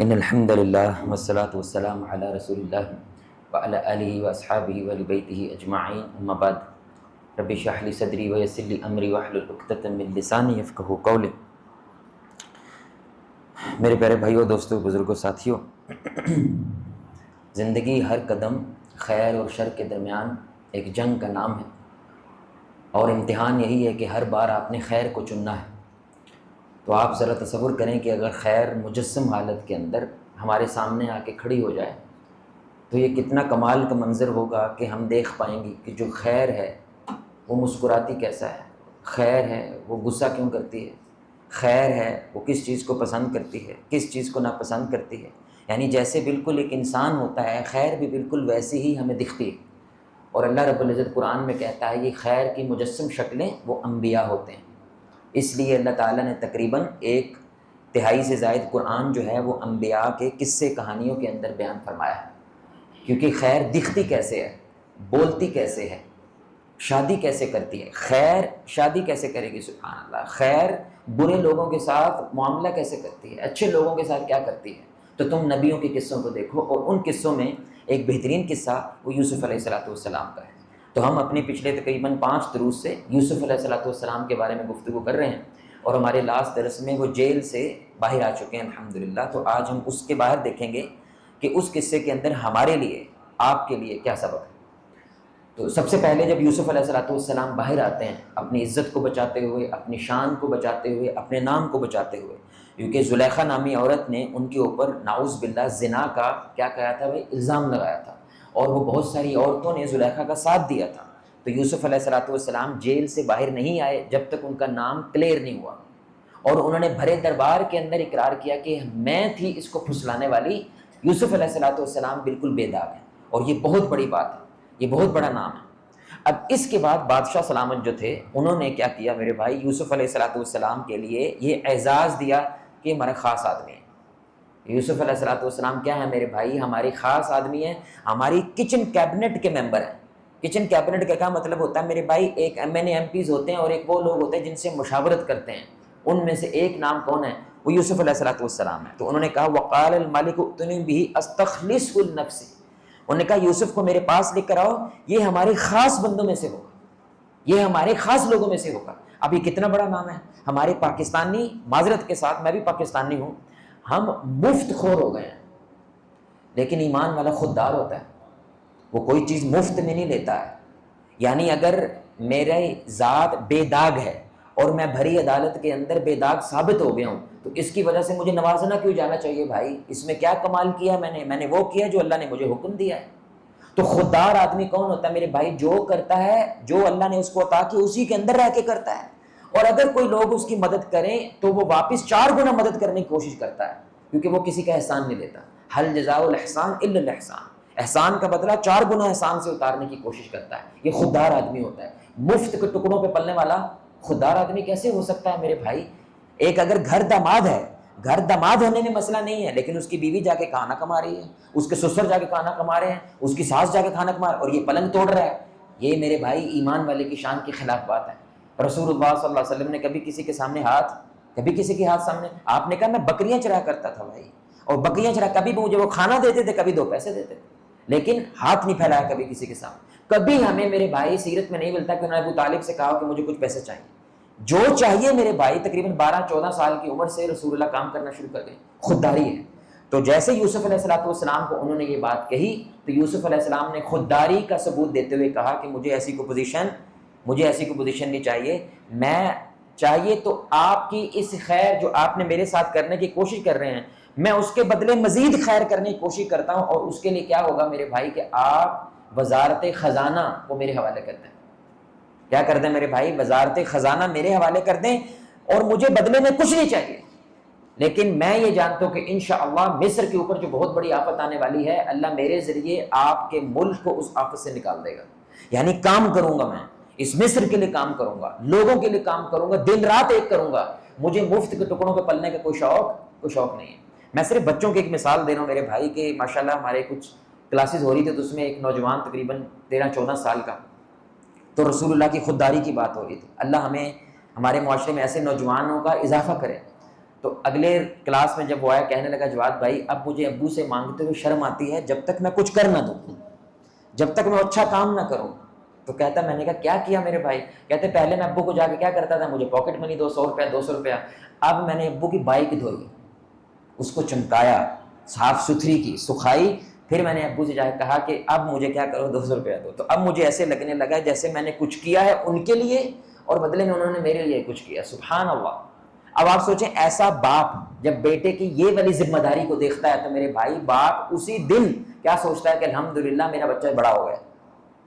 ان الحمد للہ والصلاۃ والسلام علی رسول اللہ وعلی آلہ واصحابہ وآل بیتہ اجمعین، اما بعد، رب اشرح لی صدری ویسر لی امری واحلل عقدۃ من لسانی یفقہوا قولی۔ میرے پیارے بھائیوں، دوستوں، بزرگوں، ساتھیوں، زندگی ہر قدم خیر اور شر کے درمیان ایک جنگ کا نام ہے، اور امتحان یہی ہے کہ ہر بار آپ نے خیر کو چننا ہے۔ تو آپ ذرا تصور کریں کہ اگر خیر مجسم حالت کے اندر ہمارے سامنے آ کے کھڑی ہو جائے تو یہ کتنا کمال کا منظر ہوگا کہ ہم دیکھ پائیں گے کہ جو خیر ہے وہ مسکراتی کیسا ہے، خیر ہے وہ غصہ کیوں کرتی ہے، خیر ہے وہ کس چیز کو پسند کرتی ہے، کس چیز کو ناپسند کرتی ہے۔ یعنی جیسے بالکل ایک انسان ہوتا ہے، خیر بھی بالکل ویسی ہی ہمیں دکھتی ہے۔ اور اللہ رب العزت قرآن میں کہتا ہے یہ خیر کی مجسم شکلیں وہ انبیاء ہوتے ہیں۔ اس لیے اللہ تعالیٰ نے تقریباً 1/3 سے زائد قرآن جو ہے وہ انبیاء کے قصے کہانیوں کے اندر بیان فرمایا ہے، کیونکہ خیر دکھتی کیسے ہے، بولتی کیسے ہے، شادی کیسے کرتی ہے، خیر شادی کیسے کرے گی، سبحان اللہ، خیر برے لوگوں کے ساتھ معاملہ کیسے کرتی ہے، اچھے لوگوں کے ساتھ کیا کرتی ہے۔ تو تم نبیوں کے قصوں کو دیکھو، اور ان قصوں میں ایک بہترین قصہ وہ یوسف علیہ السلام کا ہے۔ تو ہم اپنے پچھلے تقریباً 5 دروس سے یوسف علیہ السلام کے بارے میں گفتگو کر رہے ہیں، اور ہمارے لاسٹ درس میں وہ جیل سے باہر آ چکے ہیں الحمدللہ۔ تو آج ہم اس کے باہر دیکھیں گے کہ اس قصے کے اندر ہمارے لیے، آپ کے لیے کیا سبق ہے۔ تو سب سے پہلے جب یوسف علیہ السلام باہر آتے ہیں اپنی عزت کو بچاتے ہوئے، اپنی شان کو بچاتے ہوئے، اپنے نام کو بچاتے ہوئے، کیونکہ زلیخا نامی عورت نے ان کے اوپر نعوذ باللہ زنا کا کیا کہا تھا بھائی، الزام لگایا تھا، اور وہ بہت ساری عورتوں نے زلیخا کا ساتھ دیا تھا۔ تو یوسف علیہ السلام جیل سے باہر نہیں آئے جب تک ان کا نام کلیئر نہیں ہوا، اور انہوں نے بھرے دربار کے اندر اقرار کیا کہ میں تھی اس کو پھسلانے والی۔ یوسف علیہ السلام بالکل بے داغ ہیں، اور یہ بہت بڑی بات ہے، یہ بہت بڑا نام ہے۔ اب اس کے بعد بادشاہ سلامت جو تھے انہوں نے کیا کیا میرے بھائی، یوسف علیہ السلام کے لیے یہ اعزاز دیا کہ ہمارا خاص آدمی ہے۔ یوسف علیہ السلام کیا ہے میرے بھائی، ہماری خاص آدمی ہیں، ہماری کچن کیبنٹ کے ممبر ہیں۔ کچن کیبنٹ کا کیا مطلب ہوتا ہے میرے بھائی، ایک MNA MPs ہوتے ہیں، اور ایک وہ لوگ ہوتے ہیں جن سے مشاورت کرتے ہیں۔ ان میں سے ایک نام کون ہے، وہ یوسف علیہ السلام ہے۔ تو انہوں نے کہا وقال الملک ائتونی بہ استخلصہ لنفسی، انہوں نے کہا یوسف کو میرے پاس لے کر آؤ، یہ ہمارے خاص بندوں میں سے ہوگا، یہ ہمارے خاص لوگوں میں سے ہوگا۔ اب یہ کتنا بڑا نام ہے۔ ہمارے پاکستانی، معذرت کے ساتھ میں بھی پاکستانی ہوں، ہم مفت خور ہو گئے ہیں، لیکن ایمان والا خوددار ہوتا ہے، وہ کوئی چیز مفت میں نہیں لیتا ہے۔ یعنی اگر میرے ذات بے داغ ہے اور میں بھری عدالت کے اندر بے داغ ثابت ہو گیا ہوں، تو اس کی وجہ سے مجھے نوازنا کیوں جانا چاہیے بھائی؟ اس میں کیا کمال کیا میں نے وہ کیا جو اللہ نے مجھے حکم دیا ہے۔ تو خوددار آدمی کون ہوتا ہے میرے بھائی؟ جو کرتا ہے جو اللہ نے اس کو عطا کی اسی کے اندر رہ کے کرتا ہے، اور اگر کوئی لوگ اس کی مدد کریں تو وہ واپس 4 گنا مدد کرنے کی کوشش کرتا ہے، کیونکہ وہ کسی کا احسان نہیں لیتا۔ حل جزاء الاحسان الا الاحسان، احسان کا بدلہ 4 گنا احسان سے اتارنے کی کوشش کرتا ہے۔ یہ خوددار آدمی ہوتا ہے۔ مفت کے ٹکڑوں پہ پلنے والا خوددار آدمی کیسے ہو سکتا ہے میرے بھائی؟ ایک اگر گھر داماد ہے، گھر داماد ہونے میں مسئلہ نہیں ہے، لیکن اس کی بیوی جا کے کھانا کما رہی ہے، اس کے سسر جا کے کھانا کما رہے ہیں، اس کی ساس جا کے کھانا کما رہے ہیں، اور یہ پلنگ توڑ رہا ہے، یہ میرے بھائی ایمان والے کی شان کے خلاف بات ہے۔ رسول اللہ صلی اللہ علیہ وسلم نے کبھی کسی کے سامنے کبھی کسی کے ہاتھ سامنے، آپ نے کہا میں بکریاں چرایا کرتا تھا بھائی، اور بکریاں چرا، کبھی مجھے وہ کھانا دیتے تھے، کبھی 2 پیسے دیتے تھے، لیکن ہاتھ نہیں پھیلایا کبھی کسی کے سامنے۔ کبھی ہمیں میرے بھائی سیرت میں نہیں ملتا کہ انہوں نے ابو طالب سے کہا کہ مجھے کچھ پیسے چاہیے۔ جو چاہیے میرے بھائی، تقریباً 12-14 سال کی عمر سے رسول اللہ کام کرنا شروع کر گئے، خودداری ہے۔ تو جیسے یوسف علیہ السلام کو انہوں نے یہ بات کہی، تو یوسف علیہ السلام نے خودداری کا ثبوت دیتے ہوئے کہا کہ مجھے ایسی کوئی پوزیشن نہیں چاہیے، میں چاہیے تو آپ کی اس خیر جو آپ نے میرے ساتھ کرنے کی کوشش کر رہے ہیں، میں اس کے بدلے مزید خیر کرنے کی کوشش کرتا ہوں، اور اس کے لیے کیا ہوگا میرے بھائی کہ آپ وزارت خزانہ کو میرے حوالے کر دیں۔ کیا کر دیں میرے بھائی؟ وزارت خزانہ میرے حوالے کر دیں، اور مجھے بدلے میں کچھ نہیں چاہیے، لیکن میں یہ جانتا ہوں کہ انشاءاللہ مصر کے اوپر جو بہت بڑی آفت آنے والی ہے، اللہ میرے ذریعے آپ کے ملک کو اس آفت سے نکال دے گا۔ یعنی کام کروں گا، میں اس مصر کے لیے کام کروں گا، لوگوں کے لیے کام کروں گا، دن رات ایک کروں گا، مجھے مفت کے ٹکڑوں پہ پلنے کا کوئی شوق نہیں ہے۔ میں صرف بچوں کی ایک مثال دے رہا ہوں میرے بھائی کہ ماشاءاللہ ہمارے کچھ کلاسز ہو رہی تھی، تو اس میں ایک نوجوان تقریباً 13-14 سال کا، تو رسول اللہ کی خودداری کی بات ہو رہی تھی۔ اللہ ہمیں ہمارے معاشرے میں ایسے نوجوانوں کا اضافہ کرے۔ تو اگلے کلاس میں جب وہ آیا کہنے لگا جواد بھائی اب مجھے ابو سے مانگتے ہوئے شرم آتی ہے جب تک میں کچھ کر نہ دوں، جب تک میں اچھا کام نہ کروں۔ تو کہتا میں نے کہا کیا کیا میرے بھائی؟ کہتے پہلے میں ابو کو جا کے کیا کرتا تھا، مجھے پاکٹ منی 200 روپیہ، اب میں نے ابو کی بائک دھوئی، اس کو چمکایا، صاف ستھری کی، سکھائی، پھر میں نے ابو سے جا کے کہا کہ اب مجھے کیا کرو 200 روپیہ دو۔ تو اب مجھے ایسے لگنے لگا جیسے میں نے کچھ کیا ہے ان کے لیے اور بدلے میں انہوں نے میرے لیے کچھ کیا۔ سبحان اللہ۔ اب آپ سوچیں ایسا باپ جب بیٹے کی یہ والی ذمہ داری کو دیکھتا ہے تو میرے بھائی باپ اسی دن کیا سوچتا ہے کہ الحمدللہ میرا بچہ بڑا ہو گیا،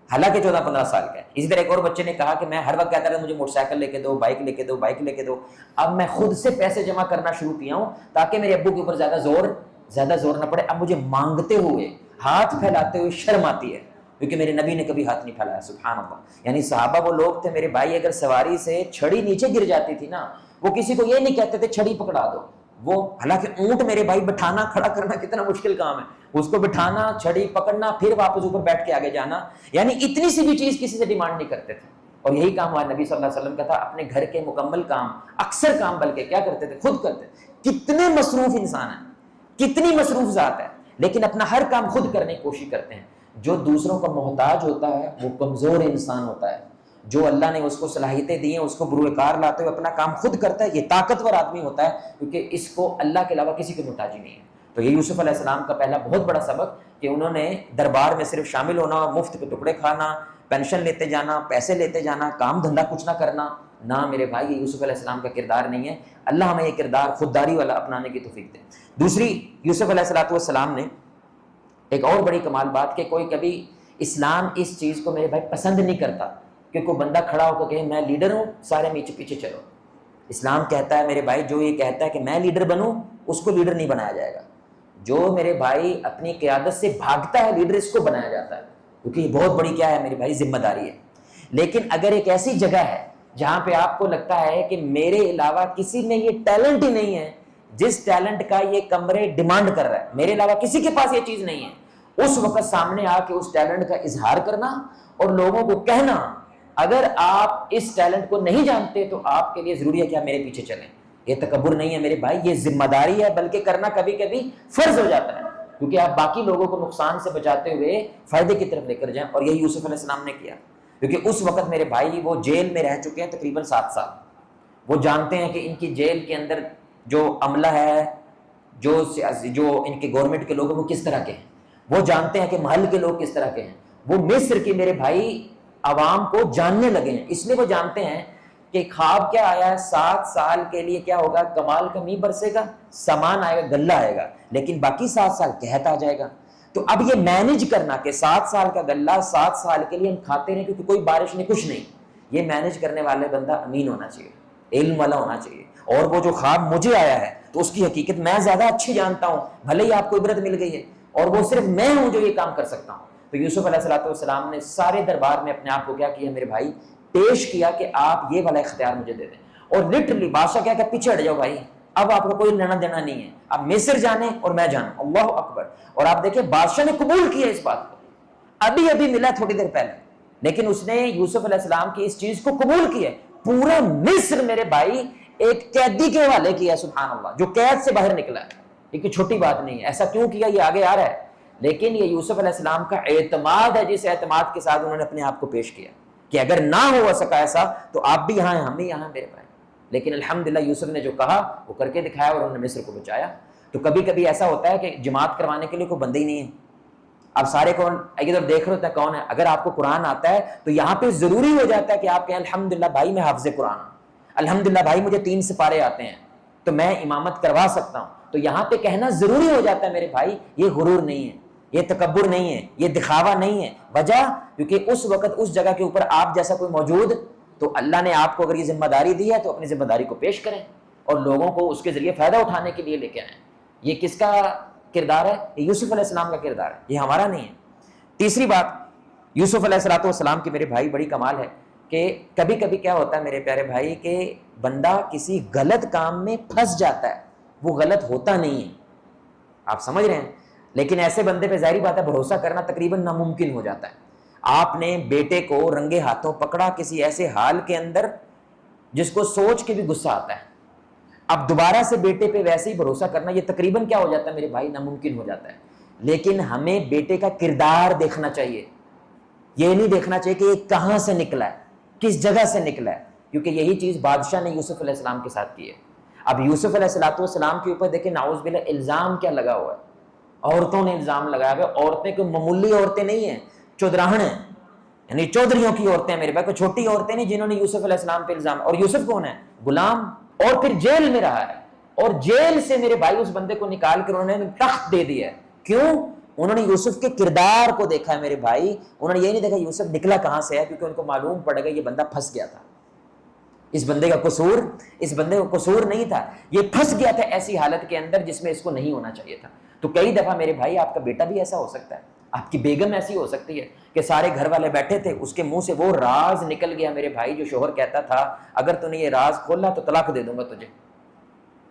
حالانکہ 14-15 سال کا ہے۔ اسی طرح ایک اور بچے نے کہا کہ میں ہر وقت کہتا تھا مجھے موٹر سائیکل لے کے دو، بائک لے کے دو، بائک لے کے دو، اب میں خود سے پیسے جمع کرنا شروع کیا ہوں تاکہ میرے ابو کے اوپر زیادہ زور نہ پڑے، اب مجھے مانگتے ہوئے، ہاتھ پھیلاتے ہوئے شرم آتی ہے، کیونکہ میرے نبی نے کبھی ہاتھ نہیں پھیلایا۔ سبحان اللہ۔ یعنی صحابہ وہ لوگ تھے میرے بھائی، اگر سواری سے چھڑی نیچے گر جاتی تھی نا، وہ کسی کو یہ نہیں کہتے تھے چھڑی پکڑا دو، وہ حالانکہ اونٹ میرے بھائی بٹھانا کھڑا کرنا کتنا مشکل کام ہے، اس کو بٹھانا، چھڑی پکڑنا، پھر واپس اوپر بیٹھ کے آگے جانا، یعنی اتنی سی بھی چیز کسی سے ڈیمانڈ نہیں کرتے تھے۔ اور یہی کام ہمارے نبی صلی اللہ علیہ وسلم کا تھا، اپنے گھر کے مکمل کام، اکثر کام بلکہ کیا کرتے تھے، خود کرتے تھے۔ کتنے مصروف انسان ہیں، کتنی مصروف ذات ہے، لیکن اپنا ہر کام خود کرنے کی کوشش کرتے ہیں۔ جو دوسروں کا محتاج ہوتا ہے وہ کمزور انسان ہوتا ہے، جو اللہ نے اس کو صلاحیتیں دی ہیں اس کو بروئے کار لاتے ہوئے اپنا کام خود کرتا ہے، یہ طاقتور آدمی ہوتا ہے، کیونکہ اس کو اللہ کے علاوہ کسی کی محتاجی نہیں ہے۔ تو یہ یوسف علیہ السلام کا پہلا بہت بڑا سبق کہ انہوں نے دربار میں صرف شامل ہونا، مفت کے ٹکڑے کھانا، پینشن لیتے جانا، پیسے لیتے جانا، کام دھندا کچھ نہ کرنا، نہ میرے بھائی یہ یوسف علیہ السلام کا کردار نہیں ہے۔ اللہ ہمیں یہ کردار خودداری والا اپنانے کی توفیق دے۔ دوسری، یوسف علیہ السلام نے ایک اور بڑی کمال بات کہ کوئی کبھی اسلام اس چیز کو میرے بھائی پسند نہیں کرتا کہ کوئی بندہ کھڑا ہو کے کہے میں لیڈر ہوں، سارے میچے پیچھے چلو۔ اسلام کہتا ہے میرے بھائی جو یہ کہتا ہے کہ میں لیڈر بنوں اس کو لیڈر نہیں بنایا جائے گا، جو میرے بھائی اپنی قیادت سے بھاگتا ہے لیڈر اس کو بنایا جاتا ہے، کیونکہ یہ بہت بڑی کیا ہے میرے بھائی ذمہ داری ہے۔ لیکن اگر ایک ایسی جگہ ہے جہاں پہ آپ کو لگتا ہے کہ میرے علاوہ کسی میں یہ ٹیلنٹ ہی نہیں ہے جس ٹیلنٹ کا یہ کمرے ڈیمانڈ کر رہا ہے، میرے علاوہ کسی کے پاس یہ چیز نہیں ہے، اس وقت سامنے آ کے اس ٹیلنٹ کا اظہار کرنا اور لوگوں کو کہنا اگر آپ اس ٹیلنٹ کو نہیں جانتے تو آپ کے لیے ضروری ہے کہ آپ میرے پیچھے چلیں۔ یہ تکبر نہیں ہے میرے بھائی، یہ ذمہ داری ہے، بلکہ کرنا کبھی کبھی فرض ہو جاتا ہے، کیونکہ آپ باقی لوگوں کو نقصان سے بچاتے ہوئے فائدے کی طرف لے کر جائیں، اور یہی یوسف علیہ السلام نے کیا۔ کیونکہ اس وقت میرے بھائی وہ جیل میں رہ چکے ہیں تقریباً 7 سال، وہ جانتے ہیں کہ ان کی جیل کے اندر جو عملہ ہے، جو ان کے گورنمنٹ کے لوگ ہیں وہ کس طرح کے ہیں، وہ جانتے ہیں کہ محل کے لوگ کس طرح کے ہیں، وہ مصر کی میرے بھائی عوام کو جاننے لگے ہیں، اس لیے وہ جانتے ہیں کہ خواب کیا آیا ہے، 7 سال کے لیے کیا ہوگا، کمال کا میਂہ برسے گا، سامان آئے گا، غلہ آئے گا، لیکن باقی 7 سال قحط آ جائے گا۔ تو اب یہ مینج کرنا کہ 7 سال کا غلہ 7 سال کے لیے ہم کھاتے رہیں کیونکہ کوئی بارش نہیں کچھ نہیں، یہ مینج کرنے والے بندہ امین ہونا چاہیے، علم والا ہونا چاہیے، اور وہ جو خواب مجھے آیا ہے تو اس کی حقیقت میں زیادہ اچھی جانتا ہوں، بھلے ہی آپ کو عبرت مل گئی ہے، اور وہ صرف میں ہوں جو یہ کام کر سکتا ہوں۔ تو یوسف علیہ السلام نے سارے دربار میں اپنے آپ کو کیا کیا میرے بھائی، پیش کیا کہ آپ یہ والا اختیار مجھے دے دیں، اور لٹرلی بادشاہ کیا کہ پیچھے ہٹ جاؤ بھائی، اب آپ کو کوئی لینا دینا نہیں ہے، اب مصر جانے اور میں جانوں، اللہ اکبر۔ اور آپ دیکھیں بادشاہ نے قبول کیا اس بات کو، ابھی ملا تھوڑی دیر پہلے، لیکن اس نے یوسف علیہ السلام کی اس چیز کو قبول کیا، پورا مصر میرے بھائی ایک قیدی کے حوالے کیا، سبحان اللہ، جو قید سے باہر نکلا ہے، یہ کوئی چھوٹی بات نہیں ہے، ایسا کیوں کیا یہ آگے آ رہا ہے، لیکن یہ یوسف علیہ السلام کا اعتماد ہے، جس اعتماد کے ساتھ انہوں نے اپنے آپ کو پیش کیا کہ اگر نہ ہو سکا ایسا تو آپ بھی یہاں ہیں، ہم بھی یہاں ہیں میرے بھائی۔ لیکن الحمدللہ یوسف نے جو کہا وہ کر کے دکھایا اور انہوں نے مصر کو بچایا۔ تو کبھی کبھی ایسا ہوتا ہے کہ جماعت کروانے کے لیے کوئی بندہ ہی نہیں ہے، اب سارے کون ادھر دیکھ رہے ہوتا ہے کون ہے، اگر آپ کو قرآن آتا ہے تو یہاں پہ ضروری ہو جاتا ہے کہ آپ کہیں الحمدللہ بھائی میں حافظ قرآن ہوں، الحمدللہ بھائی مجھے 3 سپارے آتے ہیں تو میں امامت کروا سکتا ہوں، تو یہاں پہ کہنا ضروری ہو جاتا ہے میرے بھائی۔ یہ غرور نہیں ہے، یہ تکبر نہیں ہے، یہ دکھاوا نہیں ہے، وجہ کیونکہ اس وقت اس جگہ کے اوپر آپ جیسا کوئی موجود، تو اللہ نے آپ کو اگر یہ ذمہ داری دی ہے تو اپنی ذمہ داری کو پیش کریں اور لوگوں کو اس کے ذریعے فائدہ اٹھانے کے لیے لے کے آئیں۔ یہ کس کا کردار ہے؟ یہ یوسف علیہ السلام کا کردار ہے، یہ ہمارا نہیں ہے۔ تیسری بات یوسف علیہ السلام کی میرے بھائی بڑی کمال ہے کہ کبھی کبھی کیا ہوتا ہے میرے پیارے بھائی کہ بندہ کسی غلط کام میں پھنس جاتا ہے، وہ غلط ہوتا نہیں ہے، آپ سمجھ رہے ہیں، لیکن ایسے بندے پہ ظاہری بات ہے بھروسہ کرنا تقریباً ناممکن ہو جاتا ہے۔ آپ نے بیٹے کو رنگے ہاتھوں پکڑا کسی ایسے حال کے اندر جس کو سوچ کے بھی غصہ آتا ہے، اب دوبارہ سے بیٹے پہ ویسے ہی بھروسہ کرنا یہ تقریباً کیا ہو جاتا ہے میرے بھائی، ناممکن ہو جاتا ہے. لیکن ہمیں بیٹے کا کردار دیکھنا چاہیے، یہ نہیں دیکھنا چاہیے کہ یہ کہاں سے نکلا ہے، کس جگہ سے نکلا ہے، کیونکہ یہی چیز بادشاہ نے یوسف علیہ السلام کے ساتھ کی ہے. اب یوسف علیہ السلام کے اوپر دیکھیں نعوذ باللہ الزام کیا لگا ہوا ہے، عورتوں نے الزام لگایا ہوا. عورتیں کوئی معمولی عورتیں نہیں ہیں، چودراہن ہیں، یعنی چودھریوں کی عورتیں ہیں میرے بھائی، کوئی چھوٹی عورتیں نہیں جنہوں نے یوسف علیہ السلام پہ الزام. اور یوسف کون ہے؟ غلام، اور پھر جیل میں رہا ہے، اور جیل سے میرے بھائی اس بندے کو نکال کر انہوں نے تخت دے دیا ہے. کیوں؟ انہوں نے یوسف کے کردار کو دیکھا ہے میرے بھائی، انہوں نے یہ نہیں دیکھا یوسف نکلا کہاں سے ہے، کیونکہ ان کو معلوم پڑ گیا یہ بندہ پھنس گیا تھا. اس بندے کا قصور نہیں تھا، یہ پھنس گیا تھا ایسی حالت کے اندر جس میں اس کو نہیں ہونا چاہیے تھا. تو کئی دفعہ میرے بھائی آپ کا بیٹا بھی ایسا ہو سکتا ہے، آپ کی بیگم ایسی ہو سکتی ہے کہ سارے گھر والے بیٹھے تھے، اس کے منہ سے وہ راز نکل گیا میرے بھائی جو شوہر کہتا تھا اگر تو نے یہ راز کھولا تو طلاق دے دوں گا تجھے،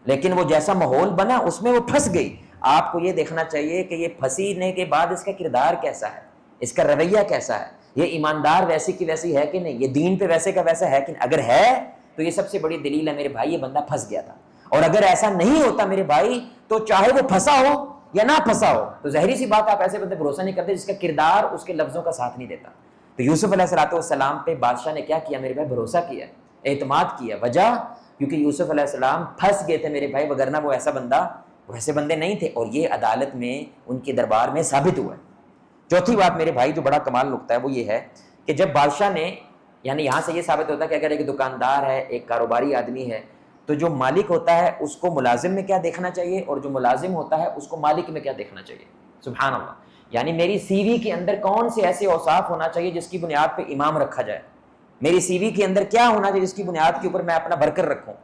لیکن وہ جیسا ماحول بنا اس میں وہ پھنس گئی. آپ کو یہ دیکھنا چاہیے کہ یہ پھنسینے کے بعد اس کا کردار کیسا ہے، اس کا رویہ کیسا ہے، یہ ایماندار ویسی کی ویسی ہے کہ نہیں، یہ دین پہ ویسے کا ویسا ہے کہ نہیں. اگر ہے تو یہ سب سے بڑی دلیل ہے میرے بھائی یہ بندہ پھنس گیا تھا. اور اگر ایسا نہیں ہوتا میرے بھائی تو چاہے وہ پھنسا ہو یا نہ پھنسا ہو تو ظاہری سی بات آپ ایسے بندے بھروسہ نہیں کرتے جس کا کردار اس کے لفظوں کا ساتھ نہیں دیتا. تو یوسف علیہ السلام پہ بادشاہ نے کیا کیا میرے بھائی؟ بھروسہ کیا، اعتماد کیا. وجہ کیونکہ یوسف علیہ السلام پھنس گئے تھے میرے بھائی، وگرنہ وہ ایسا بندہ، ویسے بندے نہیں تھے، اور یہ عدالت میں ان کے دربار میں ثابت ہوا ہے. چوتھی بات میرے بھائی جو بڑا کمال نقطہ ہے وہ یہ ہے کہ جب بادشاہ نے، یعنی یہاں سے یہ ثابت ہوتا ہے کہ اگر ایک دکاندار ہے، ایک کاروباری آدمی ہے، تو جو مالک ہوتا ہے اس کو ملازم میں کیا دیکھنا چاہیے، اور جو ملازم ہوتا ہے اس کو مالک میں کیا دیکھنا چاہیے. سبحان اللہ. یعنی میری سی وی کے اندر کون سے ایسے اوصاف ہونا چاہیے جس کی بنیاد پہ امام رکھا جائے، میری سی وی کے اندر کیا ہونا چاہیے جس کی بنیاد کے اوپر میں اپنا برکر رکھوں،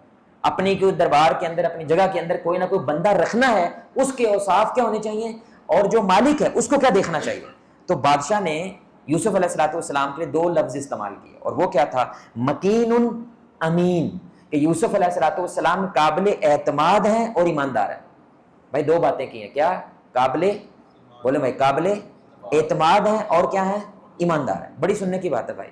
اپنی کوئی دربار کے اندر، اپنی جگہ کے اندر کوئی نہ کوئی بندہ رکھنا ہے، اس کے اوصاف کیا ہونے چاہیے، اور جو مالک ہے اس کو کیا دیکھنا چاہیے. تو بادشاہ نے یوسف علیہ السلام کے لیے دو لفظ استعمال کیے، اور وہ کیا تھا؟ مکین امین، کہ یوسف علیہ السلام قابل اعتماد ہیں اور ایماندار ہیں. بھائی دو باتیں کی ہیں، کیا؟ قابل، بولے بھائی، قابل اعتماد ہیں اور کیا ہیں؟ ایماندار ہیں. بڑی سننے کی بات ہے بھائی.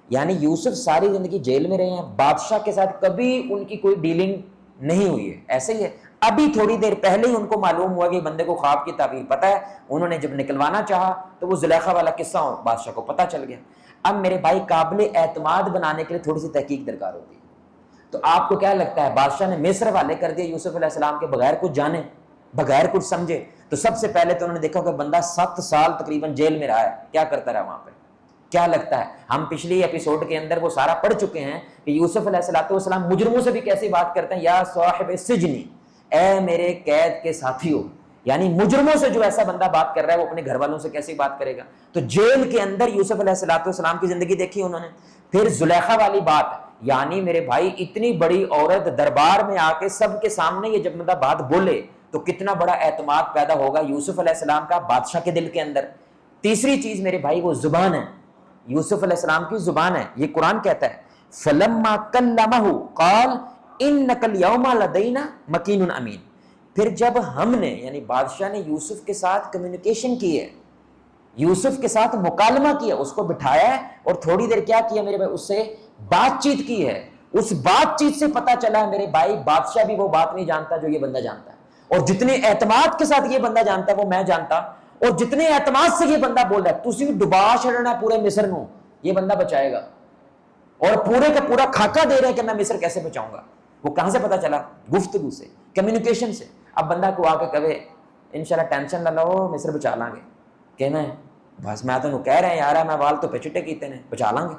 یعنی یوسف ساری زندگی جیل میں رہے ہیں، بادشاہ کے ساتھ کبھی ان کی کوئی ڈیلنگ نہیں ہوئی ہے. ایسے ہی ہے، ابھی تھوڑی دیر پہلے ہی ان کو معلوم ہوا کہ بندے کو خواب کی تعبیر پتہ ہے، انہوں نے جب نکلوانا چاہا تو وہ زلیخا والا قصہ بادشاہ کو پتہ چل گیا. اب میرے بھائی قابل اعتماد بنانے کے لیے تھوڑی سی تحقیق درکار ہوتی ہے. تو آپ کو کیا لگتا ہے بادشاہ نے مصر والے کر دیا یوسف علیہ السلام کے بغیر کچھ جانے، بغیر کچھ سمجھے؟ تو سب سے پہلے تو انہوں نے دیکھا کہ بندہ 7 سال تقریباً جیل میں رہا ہے، کیا کرتا رہا وہاں پہ. کیا لگتا ہے ہم پچھلی ایپیسوڈ کے اندر وہ سارا پڑھ چکے ہیں کہ یوسف علیہ السلام مجرموں سے بھی کیسی بات کرتے ہیں، یا صاحب سجنی، اے میرے قید کے ساتھیوں. یعنی مجرموں سے جو ایسا بندہ بات کر رہا ہے وہ اپنے گھر والوں سے کیسی بات کرے گا. تو جیل کے اندر یوسف علیہ السلام کی زندگی دیکھی انہوں نے. پھر زلیخا والی بات، یعنی میرے بھائی اتنی بڑی عورت دربار میں آ کے سب کے سامنے یہ جب بندہ بات بولے تو کتنا بڑا اعتماد پیدا ہوگا یوسف علیہ السلام کا بادشاہ کے دل کے اندر. تیسری چیز میرے بھائی وہ زبان ہے، یوسف علیہ السلام کی زبان ہے. یہ قرآن کہتا ہے فَلَمَّا كَلَّمَهُ قَالَ إِنَّكَ الْيَوْمَ لَدَيْنَا مَكِينٌ أَمِينٌ. پھر جب ہم نے، یعنی بادشاہ نے یوسف کے ساتھ کمیونیکیشن کی ہے، یوسف کے ساتھ مکالمہ کیا، اس کو بٹھایا ہے اور تھوڑی دیر کیا کیا میرے بھائی، اس سے بات چیت کی ہے. اس بات چیت سے پتا چلا ہے میرے بھائی بادشاہ بھی وہ بات نہیں جانتا جو یہ بندہ جانتا ہے، اور جتنے اعتماد کے ساتھ یہ بندہ جانتا ہے وہ میں جانتا، اور جتنے اعتماد سے یہ بندہ بول رہا ہے تسی ڈبا چھڑنا پورے مصر نو، یہ بندہ بچائے گا، اور پورے کا پورا خاکہ دے رہے ہیں کہ میں مصر کیسے بچاؤں گا. وہ کہاں سے پتا چلا؟ گفتگو سے، کمیونیکیشن سے. اب بندہ کو آ کے کہے انشاءاللہ ٹینشن نہ لو مصر بچا لیں گے، کہنا ہے بس میں تو کہہ رہے ہیں یار میں وال تو پہ چٹے کیتے ہیں بچا لیں گے.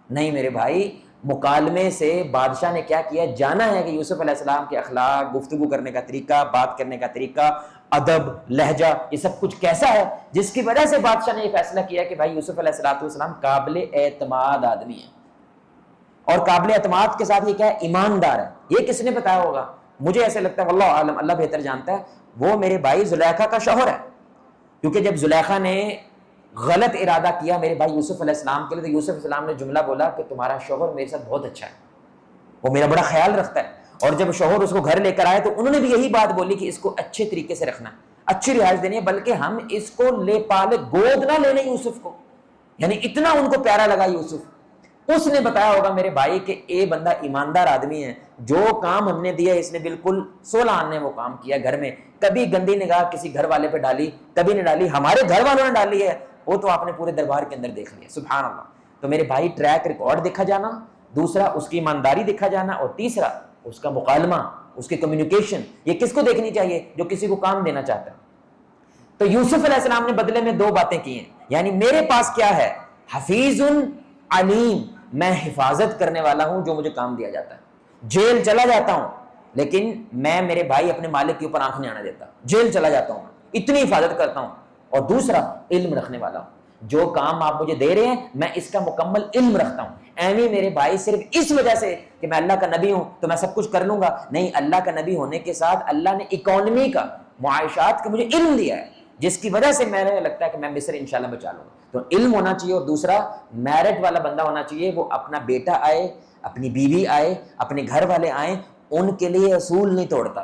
نہیں میرے بھائی، مکالمے سے بادشاہ نے کیا کیا، جانا ہے کہ یوسف علیہ السلام کے اخلاق، گفتگو کرنے کا طریقہ، بات کرنے کا طریقہ، ادب، لہجہ، یہ سب کچھ کیسا ہے، جس کی وجہ سے بادشاہ نے یہ فیصلہ کیا کہ بھائی یوسف علیہ السلام قابل اعتماد آدمی ہے. اور قابل اعتماد کے ساتھ یہ کیا ہے، ایماندار ہے. یہ کس نے بتایا ہوگا؟ مجھے ایسے لگتا ہے واللہ عالم، اللہ بہتر جانتا ہے، وہ میرے بھائی زلیخا کا شوہر ہے. کیونکہ جب زلیخا نے غلط ارادہ کیا میرے بھائی یوسف علیہ السلام کے لیے، تو یوسف علیہ السلام نے جملہ بولا کہ تمہارا شوہر میرے ساتھ بہت اچھا ہے، وہ میرا بڑا خیال رکھتا ہے. اور جب شوہر اس کو گھر لے کر آئے تو انہوں نے بھی یہی بات بولی کہ اس کو اچھے طریقے سے رکھنا، اچھی رہائش دینی ہے، بلکہ ہم اس کو لے پالے گود نہ لینے یوسف کو. یعنی اتنا ان کو پیارا لگا یوسف. اس نے بتایا ہوگا میرے بھائی کہ اے بندہ ایماندار آدمی ہے، جو کام ہم نے دیا اس نے بالکل 16 آنے وہ کام کیا گھر میں، کبھی گندی نگاہ کسی گھر والے پہ ڈالی کبھی نہیں ڈالی، ہمارے گھر والوں نے ڈالی ہے، وہ تو آپ نے پورے دربار کے اندر دیکھ لیا، سبحان اللہ۔ تو میرے بھائی ٹریک ریکارڈ دیکھا جانا، دوسرا اس کی ایمانداری دیکھا جانا، اور تیسرا اس کا مکالمہ، اس کی کمیونیکیشن، یہ کس کو دیکھنی چاہیے؟ جو کسی کو کام دینا چاہتا ہے۔ تو یوسف علیہ السلام نے بدلے میں 2 باتیں کی ہیں، یعنی میرے پاس کیا ہے؟ حفیظ علیم، میں حفاظت کرنے والا ہوں جو مجھے کام دیا جاتا ہے، جیل چلا جاتا ہوں لیکن میں میرے بھائی اپنے مالک کے اوپر آنکھ نہیں آنے دیتا، جیل چلا جاتا ہوں اتنی حفاظت کرتا ہوں، اور دوسرا علم رکھنے والا ہوں، جو کام آپ مجھے دے رہے ہیں میں اس کا مکمل علم رکھتا ہوں۔ ایویں میرے بھائی صرف اس وجہ سے کہ میں اللہ کا نبی ہوں تو میں سب کچھ کر لوں گا، نہیں، اللہ کا نبی ہونے کے ساتھ اللہ نے اکانومی کا، معاشات کا مجھے علم دیا ہے، جس کی وجہ سے میں لگتا ہے کہ میں مصر انشاءاللہ بچا لوں گا۔ تو علم ہونا چاہیے، اور دوسرا میرٹ والا بندہ ہونا چاہیے، وہ اپنا بیٹا آئے، اپنی بیوی آئے، اپنے گھر والے آئیں، ان کے لیے اصول نہیں توڑتا،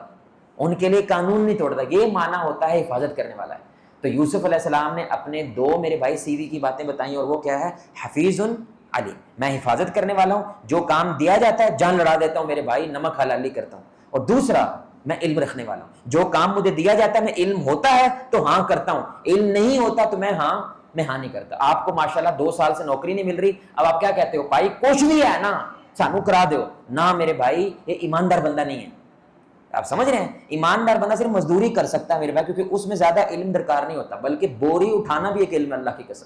ان کے لیے قانون نہیں توڑتا، یہ معنی ہوتا ہے حفاظت کرنے والا ہے۔ تو یوسف علیہ السلام نے اپنے 2 میرے بھائی سی وی کی باتیں بتائیں، اور وہ کیا ہے؟ حفیظ علیم، میں حفاظت کرنے والا ہوں، جو کام دیا جاتا ہے جان لڑا دیتا ہوں میرے بھائی، نمک حلالی کرتا ہوں، اور دوسرا میں علم رکھنے والا ہوں، جو کام مجھے دیا جاتا ہے میں علم ہوتا ہے تو ہاں کرتا ہوں، علم نہیں ہوتا تو میں ہاں نہیں کرتا۔ آپ کو ماشاءاللہ 2 سال سے نوکری نہیں مل رہی، اب آپ کیا کہتے ہو؟ بھائی کچھ بھی ہے نا سانو کرا دو نا، میرے بھائی یہ ایماندار بندہ نہیں ہے۔ آپ سمجھ رہے ہیں؟ ایماندار بندہ صرف مزدوری کر سکتا ہے میرے بھائی، کیونکہ اس میں زیادہ علم درکار نہیں ہوتا، بلکہ بوری اٹھانا بھی ایک علم ہے، اللہ کی قسم،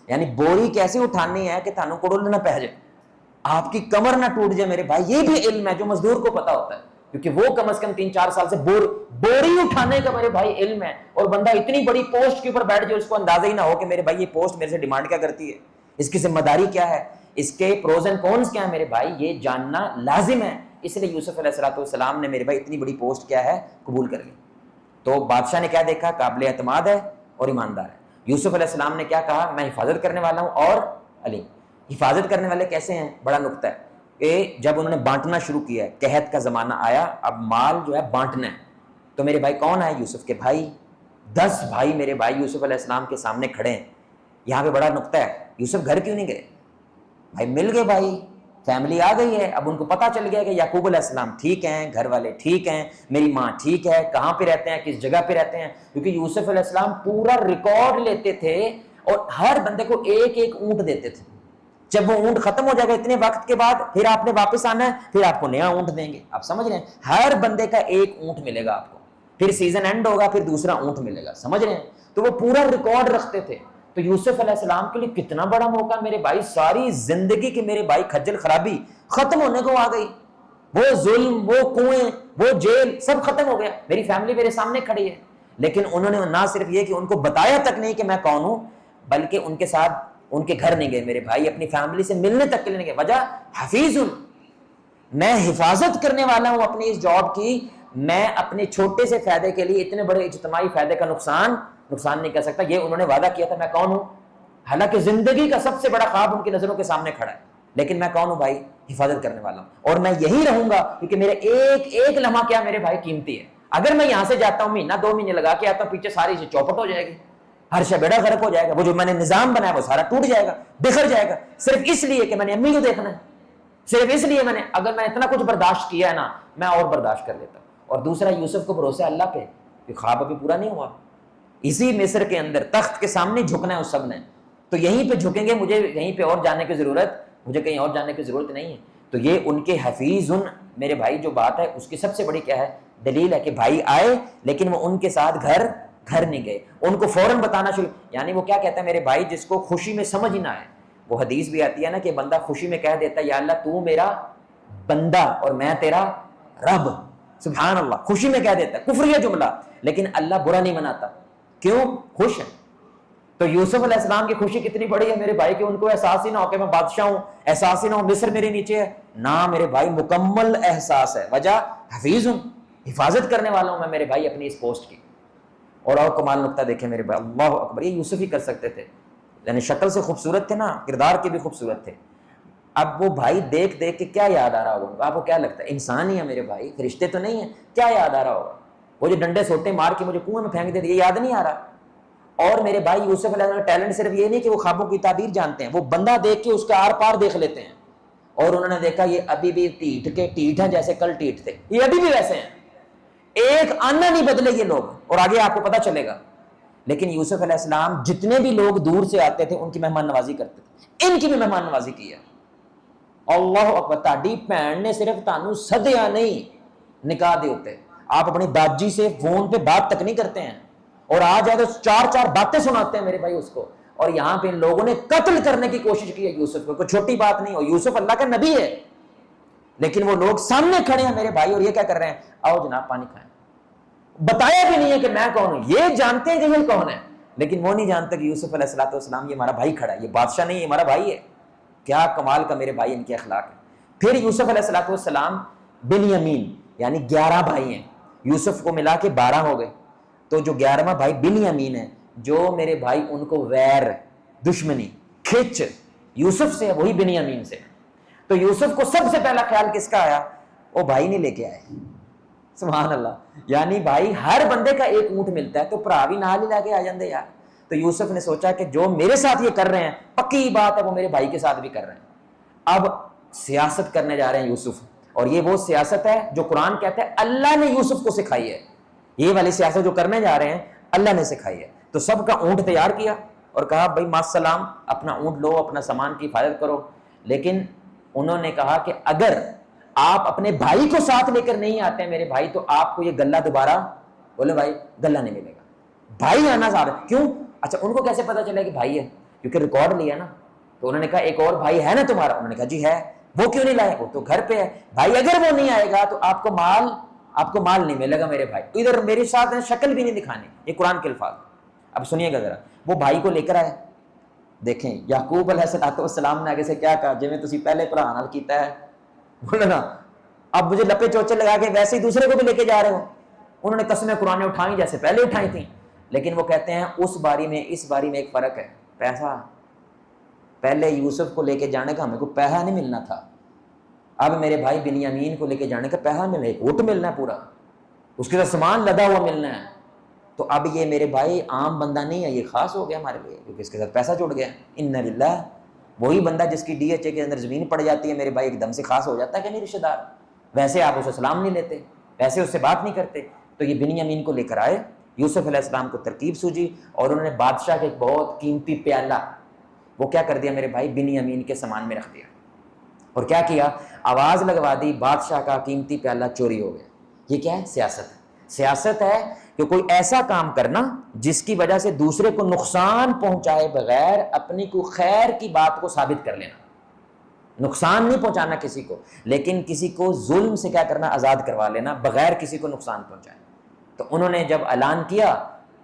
یعنی بوری کیسے اٹھانی ہے کہ تھانوں کوڑل نہ پہ جائے، آپ کی کمر نہ ٹوٹ جائے میرے بھائی، یہ بھی علم ہے جو مزدور کو پتا ہوتا ہے، کیونکہ وہ کم از کم 3-4 سال سے بوری اٹھانے کا میرے بھائی علم ہے، اور بندہ اتنی بڑی پوسٹ کے اوپر بیٹھ جائے اس کو اندازہ ہی نہ ہو کہ میرے بھائی یہ پوسٹ میرے سے ڈیمانڈ کیا کرتی ہے، اس کی ذمہ داری کیا ہے، اس کے پروز اینڈ کونس کیا ہے میرے بھائی، یہ جاننا لازم ہے۔ اس لیے یوسف علیہ السلام نے میرے بھائی اتنی بڑی پوسٹ کیا ہے قبول کر لی۔ تو بادشاہ نے کیا دیکھا؟ قابل اعتماد ہے اور ایماندار ہے۔ یوسف علیہ السلام نے کیا کہا؟ میں حفاظت کرنے والا ہوں اور علیم۔ حفاظت کرنے والے کیسے ہیں؟ بڑا نکتہ ہے کہ جب انہوں نے بانٹنا شروع کیا ہے، قحط کا زمانہ آیا، اب مال جو ہے بانٹنا ہے، تو میرے بھائی کون آئے؟ یوسف کے بھائی، 10 بھائی میرے بھائی یوسف علیہ السلام کے سامنے کھڑے ہیں۔ یہاں پہ بڑا نکتہ ہے، یوسف گھر کیوں نہیں گئے؟ بھائی مل گئے، بھائی فیملی آ گئی ہے، اب ان کو پتا چل گیا کہ یعقوب علیہ السلام ٹھیک ہیں، گھر والے ٹھیک ہیں، میری ماں ٹھیک ہے، کہاں پہ رہتے ہیں، کس جگہ پہ رہتے ہیں، کیونکہ یوسف علیہ السلام پورا ریکارڈ لیتے تھے اور ہر بندے کو ایک ایک اونٹ دیتے تھے۔ جب وہ اونٹ ختم ہو جائے گا اتنے وقت کے بعد، پھر آپ نے واپس آنا ہے، پھر آپ کو نیا اونٹ دیں گے۔ آپ سمجھ رہے ہیں؟ ہر بندے کا ایک اونٹ ملے گا آپ کو، پھر سیزن اینڈ ہوگا، پھر دوسرا اونٹ ملے گا، سمجھ رہے ہیں؟ تو وہ پورا ریکارڈ رکھتے تھے۔ تو یوسف علیہ السلام کے لیے کتنا بڑا موقع میرے بھائی، ساری زندگی کی میرے بھائی کھجل خرابی ختم ہونے کو آ گئی، وہ ظلم، وہ کنویں، وہ جیل، سب ختم ہو گیا، میری فیملی میرے سامنے کھڑی ہے۔ لیکن انہوں نے نہ صرف یہ کہ ان کو بتایا تک نہیں کہ میں کون ہوں، بلکہ ان کے ساتھ ان کے گھر نہیں گئے میرے بھائی، اپنی فیملی سے ملنے تک کے لیے نہیں گئے۔ وجہ حفیظ ہوں، میں حفاظت کرنے والا ہوں اپنی اس جاب کی، میں اپنے چھوٹے سے فائدے کے لیے اتنے بڑے اجتماعی فائدے کا نقصان نہیں کر سکتا۔ یہ انہوں نے وعدہ کیا تھا، میں کون ہوں، حالانکہ زندگی کا سب سے بڑا خواب ان کی نظروں کے سامنے کھڑا ہے، لیکن میں کون ہوں بھائی؟ حفاظت کرنے والا ہوں، اور میں یہی رہوں گا، کیونکہ میرے ایک ایک لمحہ کیا میرے بھائی قیمتی ہے۔ اگر میں یہاں سے جاتا ہوں، مہینہ 2 مہینے لگا کے آتا ہوں، پیچھے ساری چیز چوپٹ ہو جائے گی، ہر شے بیڑا غرق ہو جائے گا، وہ جو میں نے نظام بنایا وہ سارا ٹوٹ جائے گا، بکھر جائے گا، صرف اس لیے کہ میں نے امی کو دیکھنا ہے، صرف اس لیے اگر میں اتنا کچھ برداشت کیا ہے نا، میں اور برداشت کر لیتا ہوں۔ اور دوسرا یوسف کو بھروسہ اللہ پہ کہ خواب ابھی پورا نہیں ہوا، اسی مصر کے اندر تخت کے سامنے جھکنا ہے اس سب نے، تو یہیں پہ جھکیں گے، مجھے یہیں پہ اور جانے کی ضرورت، مجھے کہیں اور جانے کی ضرورت نہیں ہے۔ تو یہ ان کے حفیظ میرے بھائی جو بات ہے، اس کی سب سے بڑی کیا ہے؟ دلیل ہے کہ بھائی آئے لیکن وہ ان کے ساتھ گھر نہیں گئے، ان کو فوراً بتانا شروع، یعنی وہ کیا کہتا ہے میرے بھائی، جس کو خوشی میں سمجھ ہی نہ آئے، وہ حدیث بھی آتی ہے نا کہ بندہ خوشی میں کہہ دیتا ہے یا اللہ تو میرا بندہ اور میں تیرا رب، سبحان اللہ، خوشی میں کہہ دیتا ہے، کفریہ جملہ، لیکن اللہ برا نہیں مناتا، کیوں؟ خوش ہے۔ تو یوسف علیہ السلام کی خوشی کتنی بڑی ہے میرے بھائی، کہ ان کو احساس ہی نہ ہو کہ میں بادشاہ ہوں، احساس ہی نہ ہو مصر میرے نیچے ہے، نہ میرے بھائی مکمل احساس ہے۔ وجہ حفیظ ہوں، حفاظت کرنے والا ہوں میں میرے بھائی اپنی اس پوسٹ کی۔ اور کمال نقطہ دیکھیں میرے بھائی، اللہ اکبر، یہ یوسف ہی کر سکتے تھے، یعنی شکل سے خوبصورت تھے نا، کردار کے بھی خوبصورت تھے۔ اب وہ بھائی دیکھ کے کیا یاد آ رہا ہوگا آپ کو؟ کیا لگتا ہے؟ انسان ہی ہے میرے بھائی، فرشتے تو نہیں ہیں، کیا یاد آ رہا ہوگا؟ وہ جو ڈنڈے سوٹے مار کے مجھے کنویں میں پھینک دے، یہ یاد نہیں آ رہا؟ اور میرے بھائی یوسف علیہ السلام کا ٹیلنٹ صرف یہ نہیں کہ وہ خوابوں کی تعبیر جانتے ہیں، وہ بندہ دیکھ کے اس کا آر پار دیکھ لیتے ہیں، اور انہوں نے دیکھا یہ ابھی بھی ٹیٹ ہیں جیسے کل ٹیٹ تھے، یہ ابھی بھی ویسے ہیں، ایک آنا نہیں بدلے یہ لوگ، اور آگے آپ کو پتہ چلے گا۔ لیکن یوسف علیہ السلام جتنے بھی لوگ دور سے آتے تھے ان کی مہمان نوازی کرتے تھے، ان کی بھی مہمان نوازی کی ہے۔ اللہ اکبر، تہاڈی بھین نے صرف تانوں سدیا نہیں نکاح دے ہوتے، آپ اپنی داجی سے فون پہ بات تک نہیں کرتے ہیں، اور آ جائے تو چار چار باتیں سناتے ہیں میرے بھائی اس کو، اور یہاں پہ ان لوگوں نے قتل کرنے کی کوشش کی ہے یوسف کو، کوئی چھوٹی بات نہیں ہو، یوسف اللہ کا نبی ہے، لیکن وہ لوگ سامنے کھڑے ہیں میرے بھائی، اور یہ کیا کر رہے ہیں، آؤ جناب پانی کھائیں، بتایا بھی نہیں ہے کہ میں کون ہوں، یہ جانتے ہیں کہ یہ کون ہے، لیکن وہ نہیں جانتے کہ یوسف علیہ السلام یہ ہمارا بھائی کھڑا ہے، یہ بادشاہ نہیں، یہ ہمارا بھائی ہے۔ کیا کمال کا میرے بھائی ان کے اخلاق ہے۔ پھر یوسف علیہ السلام بنیامین، یعنی 11 بھائی ہیں، یوسف کو ملا کے 12 ہو گئے، تو جو 11واں بھائی بنیامین ہے، جو میرے بھائی ان کو ویر، دشمنی، کھچ یوسف سے ہے، وہی بنیامین سے ہے۔ تو یوسف کو سب سے پہلا خیال کس کا آیا، وہ بھائی نہیں لے کے آئے، سبحان اللہ، یعنی بھائی ہر بندے کا ایک اونٹ ملتا ہے تو بھرا بھی نال ہی لا کے آ جاندے یار۔ تو یوسف نے سوچا کہ جو میرے ساتھ یہ کر رہے ہیں پکی بات ہے وہ میرے بھائی کے ساتھ بھی کر رہے ہیں۔ اب سیاست کرنے جا رہے ہیں یوسف، اور یہ وہ سیاست ہے جو قرآن کہتا ہے اللہ نے یوسف کو سکھائی ہے، یہ والی سیاست جو کرنے جا رہے ہیں اللہ نے سکھائی ہے۔ تو سب کا اونٹ تیار کیا اور کہا بھائی ماء السلام، اپنا اونٹ لو، اپنا سامان کی حفاظت کرو، لیکن انہوں نے کہا کہ اگر آپ اپنے بھائی کو ساتھ لے کر نہیں آتے ہیں میرے بھائی، تو آپ کو یہ گلہ دوبارہ، بولے بھائی گلہ نہیں ملے گا، بھائی آنا ساتھ۔ کیوں؟ اچھا ان کو کیسے پتا چلا کہ بھائی ہے؟ کیونکہ ریکارڈ لیا نا، تو انہوں نے کہا ایک اور بھائی ہے نا تمہارا؟ انہوں نے کہا جی ہے۔ وہ کیوں نہیں لائے؟ وہ تو گھر پہ ہے۔ بھائی اگر وہ نہیں آئے گا تو آپ کو مال نہیں ملے گا میرے بھائی، ادھر میرے ساتھ شکل بھی نہیں دکھانی، یہ قرآن کے الفاظ۔ اب سنیے گا ذرا، وہ بھائی کو لے کر آئے، دیکھیں یعقوب علیہ السلام نے آگے سے کیا کہا، جی میں تسی پہلے بھرا نال کیتا ہے، بولے نا اب مجھے لپے چوچے لگا کے ویسے ہی دوسرے کو بھی لے کے جا رہے ہو۔ انہوں نے قسمیں قرآن اٹھائیں جیسے پہلے اٹھائی تھیں، لیکن وہ کہتے ہیں اس باری میں اس باری میں ایک فرق ہے، پیسہ۔ پہلے یوسف کو لے کے جانے کا ہمیں کو پیسہ نہیں ملنا تھا، اب میرے بھائی بنیامین کو لے کے جانے کا پیسہ ملنا ہے، ایک اونٹ ملنا ہے پورا، اس کے ساتھ سامان لدا ہوا ملنا ہے۔ تو اب یہ میرے بھائی عام بندہ نہیں ہے، یہ خاص ہو گیا ہمارے لیے، کیونکہ اس کے ساتھ پیسہ جڑ گیا۔ ان للہ، وہی بندہ جس کی DHA کے اندر زمین پڑ جاتی ہے میرے بھائی ایک دم سے خاص ہو جاتا ہے کہ نہیں رشتہ دار، ویسے آپ اسے سلام نہیں لیتے، ویسے اس سے بات نہیں کرتے۔ تو یہ بنیامین کو لے کر آئے، یوسف علیہ السلام کو ترکیب سوجی، اور انہوں نے بادشاہ کے ایک بہت قیمتی پیالہ وہ کیا کر دیا میرے بھائی، بنیامین کے سامان میں رکھ دیا، اور کیا کیا، آواز لگوا دی، بادشاہ کا قیمتی پیالہ چوری ہو گیا۔ یہ کیا ہے؟ سیاست ہے۔ سیاست ہے کہ کوئی ایسا کام کرنا جس کی وجہ سے دوسرے کو نقصان پہنچائے بغیر اپنی کو خیر کی بات کو ثابت کر لینا، نقصان نہیں پہنچانا کسی کو، لیکن کسی کو ظلم سے کیا کرنا، آزاد کروا لینا بغیر کسی کو نقصان پہنچائے۔ تو انہوں نے جب اعلان کیا